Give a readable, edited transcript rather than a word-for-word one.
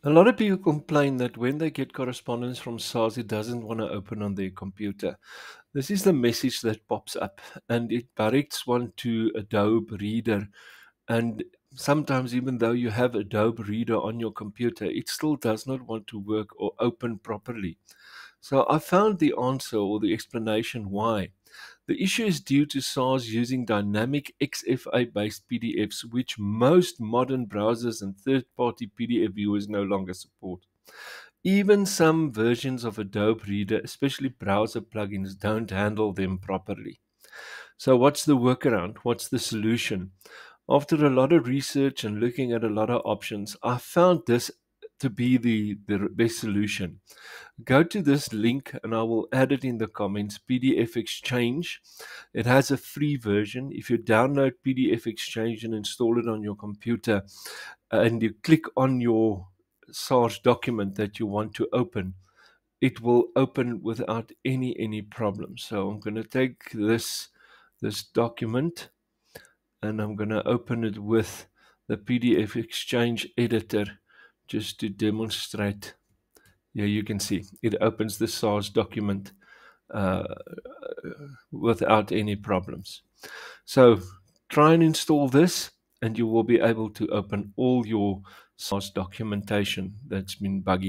A lot of people complain that when they get correspondence from SARS, it doesn't want to open on their computer. This is the message that pops up, and it directs one to Adobe Reader. And sometimes, even though you have Adobe Reader on your computer, it still does not want to work or open properly. So I found the answer or the explanation why. The issue is due to SARS using dynamic XFA-based PDFs, which most modern browsers and third-party PDF viewers no longer support. Even some versions of Adobe Reader, especially browser plugins, don't handle them properly. So what's the workaround? What's the solution? After a lot of research and looking at a lot of options, I found this to be the best solution. Go to this link and I will add it in the comments. PDF Exchange. It has a free version. If you download PDF Exchange and install it on your computer and you click on your SARS document that you want to open, it will open without any problem. So I'm going to take this document and I'm going to open it with the PDF Exchange editor just to demonstrate. Yeah, you can see it opens the SARS document uh, without any problems. So try and install this and you will be able to open all your SARS documentation that's been buggy.